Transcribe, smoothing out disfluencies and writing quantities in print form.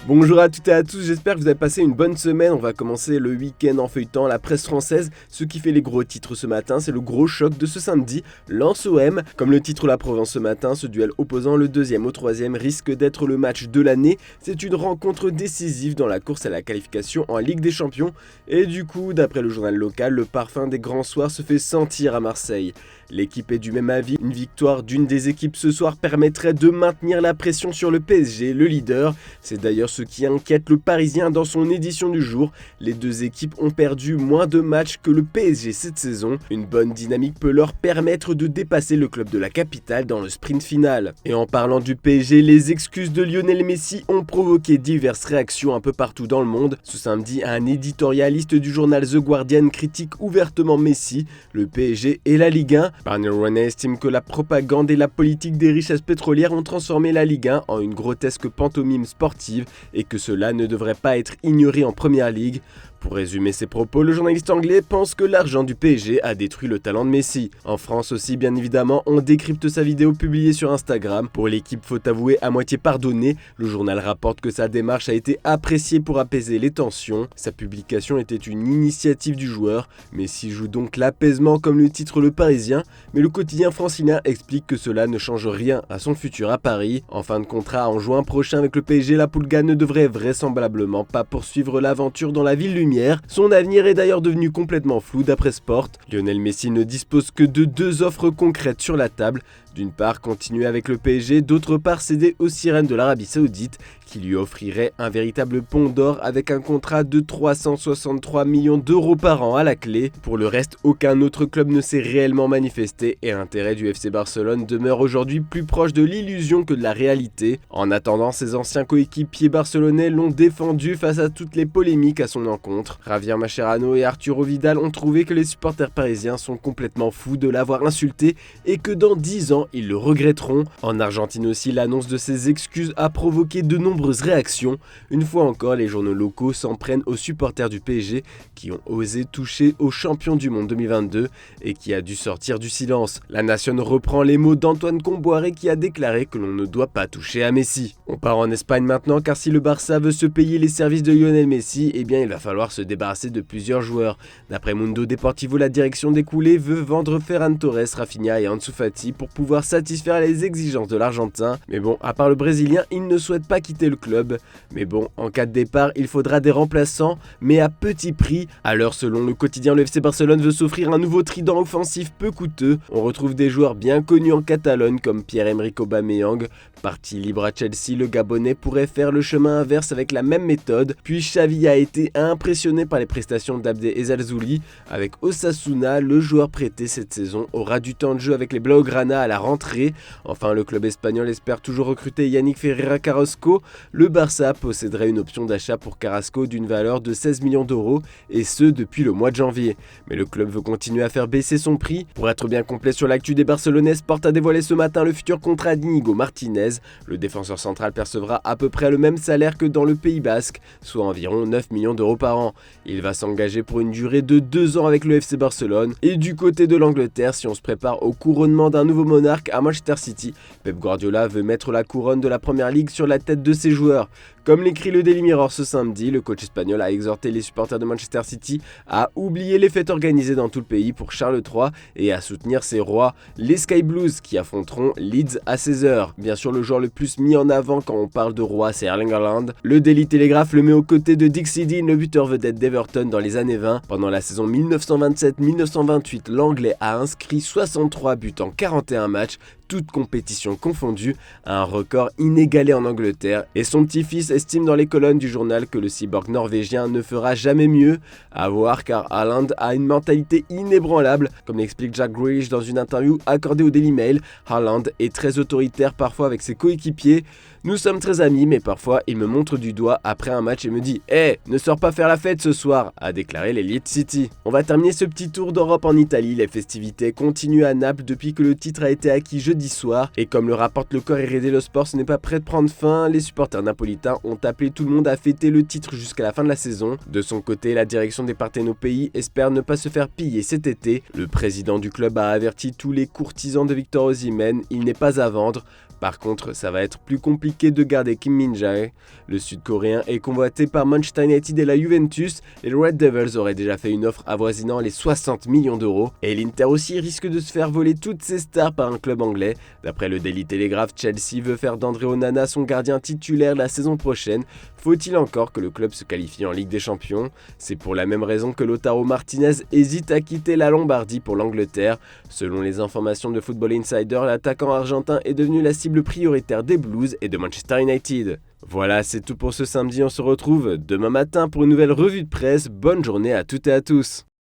Bonjour à toutes et à tous, j'espère que vous avez passé une bonne semaine. On va commencer le week-end en feuilletant la presse française. Ce qui fait les gros titres ce matin, c'est le gros choc de ce samedi, Lens-OM. Comme le titre la Provence ce matin, ce duel opposant le deuxième au troisième risque d'être le match de l'année. C'est une rencontre décisive dans la course à la qualification en Ligue des Champions. Et du coup, d'après le journal local, le parfum des grands soirs se fait sentir à Marseille. L'équipe est du même avis, une victoire d'une des équipes ce soir permettrait de maintenir la pression sur le PSG, le leader. C'est d'ailleurs ce qui inquiète le Parisien dans son édition du jour. Les deux équipes ont perdu moins de matchs que le PSG cette saison. Une bonne dynamique peut leur permettre de dépasser le club de la capitale dans le sprint final. Et en parlant du PSG, les excuses de Lionel Messi ont provoqué diverses réactions un peu partout dans le monde. Ce samedi, un éditorialiste du journal The Guardian critique ouvertement Messi, le PSG et la Ligue 1. Barney Roney estime que la propagande et la politique des richesses pétrolières ont transformé la Ligue 1 en une grotesque pantomime sportive et que cela ne devrait pas être ignoré en Première Ligue. Pour résumer ses propos, le journaliste anglais pense que l'argent du PSG a détruit le talent de Messi. En France aussi, bien évidemment, on décrypte sa vidéo publiée sur Instagram. Pour l'équipe, faut avouer à moitié pardonnée. Le journal rapporte que sa démarche a été appréciée pour apaiser les tensions. Sa publication était une initiative du joueur. Messi joue donc l'apaisement comme le titre Le Parisien. Mais le quotidien francilien explique que cela ne change rien à son futur à Paris. En fin de contrat en juin prochain avec le PSG, la Pulga ne devrait vraisemblablement pas poursuivre l'aventure dans la ville lumière. Son avenir est d'ailleurs devenu complètement flou d'après Sport. Lionel Messi ne dispose que de deux offres concrètes sur la table. D'une part, continuer avec le PSG, d'autre part, céder aux sirènes de l'Arabie Saoudite, qui lui offrirait un véritable pont d'or avec un contrat de 363 millions d'euros par an à la clé. Pour le reste, aucun autre club ne s'est réellement manifesté et l'intérêt du FC Barcelone demeure aujourd'hui plus proche de l'illusion que de la réalité. En attendant, ses anciens coéquipiers barcelonais l'ont défendu face à toutes les polémiques à son encontre. Javier Mascherano et Arturo Vidal ont trouvé que les supporters parisiens sont complètement fous de l'avoir insulté et que dans 10 ans, ils le regretteront. En Argentine aussi, l'annonce de ses excuses a provoqué de nombreuses réactions. Une fois encore, les journaux locaux s'en prennent aux supporters du PSG qui ont osé toucher au champion du monde 2022 et qui a dû sortir du silence. La Nation reprend les mots d'Antoine Comboiré qui a déclaré que l'on ne doit pas toucher à Messi. On part en Espagne maintenant car si le Barça veut se payer les services de Lionel Messi, eh bien il va falloir se débarrasser de plusieurs joueurs. D'après Mundo Deportivo, la direction des coulés veut vendre Ferran Torres, Rafinha et Ansu Fati pour pouvoir satisfaire les exigences de l'Argentin. Mais bon, à part le Brésilien, il ne souhaite pas quitter le club. Mais bon, en cas de départ, il faudra des remplaçants, mais à petit prix. Alors selon le quotidien, le FC Barcelone veut s'offrir un nouveau trident offensif peu coûteux. On retrouve des joueurs bien connus en Catalogne comme Pierre-Emerick Aubameyang. Parti libre à Chelsea, le Gabonais pourrait faire le chemin inverse avec la même méthode. Puis Xavi a été impressionné par les prestations d'Abde Ezalzouli. Avec Osasuna, le joueur prêté cette saison aura du temps de jeu avec les Blaugrana à la rentrée. Enfin, le club espagnol espère toujours recruter Yannick Ferreira Carrasco. Le Barça posséderait une option d'achat pour Carrasco d'une valeur de 16 millions d'euros et ce depuis le mois de janvier. Mais le club veut continuer à faire baisser son prix. Pour être bien complet sur l'actu des Barcelonais, Sport a dévoilé ce matin le futur contrat d'Inigo Martinez. Le défenseur central percevra à peu près le même salaire que dans le Pays Basque, soit environ 9 millions d'euros par an. Il va s'engager pour une durée de 2 ans avec le FC Barcelone. Et du côté de l'Angleterre, si on se prépare au couronnement d'un nouveau monarque à Manchester City, Pep Guardiola veut mettre la couronne de la Première Ligue sur la tête de ses joueurs. Comme l'écrit le Daily Mirror ce samedi, le coach espagnol a exhorté les supporters de Manchester City à oublier les fêtes organisées dans tout le pays pour Charles III et à soutenir ses rois, les Sky Blues, qui affronteront Leeds à 16h. Bien sûr, le joueur le plus mis en avant quand on parle de roi, c'est Erling Haaland. Le Daily Telegraph le met aux côtés de Dixie Dean, le buteur vedette d'Everton dans les années 20. Pendant la saison 1927-1928, l'Anglais a inscrit 63 buts en 41 matchs, toutes compétitions confondues, un record inégalé en Angleterre, et son petit-fils estime dans les colonnes du journal que le cyborg norvégien ne fera jamais mieux. À voir car Haaland a une mentalité inébranlable, comme l'explique Jack Grealish dans une interview accordée au Daily Mail. Haaland est très autoritaire parfois avec ses coéquipiers. Nous sommes très amis, mais parfois il me montre du doigt après un match et me dit « Hey, ne sors pas faire la fête ce soir », a déclaré l'Elite City. On va terminer ce petit tour d'Europe en Italie. Les festivités continuent à Naples depuis que le titre a été acquis jeudi jeudi soir. Et comme le rapporte le Corriere dello Sport, ce n'est pas prêt de prendre fin. Les supporters napolitains ont appelé tout le monde à fêter le titre jusqu'à la fin de la saison. De son côté, la direction des Partenopei espère ne pas se faire piller cet été. Le président du club a averti tous les courtisans de Victor Osimhen, il n'est pas à vendre. Par contre, ça va être plus compliqué de garder Kim Min-jae. Le Sud-Coréen est convoité par Manchester United et la Juventus. Les Red Devils auraient déjà fait une offre avoisinant les 60 millions d'euros. Et l'Inter aussi risque de se faire voler toutes ses stars par un club anglais. D'après le Daily Telegraph, Chelsea veut faire d'André Onana son gardien titulaire la saison prochaine. Faut-il encore que le club se qualifie en Ligue des Champions? C'est pour la même raison que Lautaro Martinez hésite à quitter la Lombardie pour l'Angleterre. Selon les informations de Football Insider, l'attaquant argentin est devenu la cible prioritaire des Blues et de Manchester United. Voilà, c'est tout pour ce samedi, on se retrouve demain matin pour une nouvelle revue de presse. Bonne journée à toutes et à tous.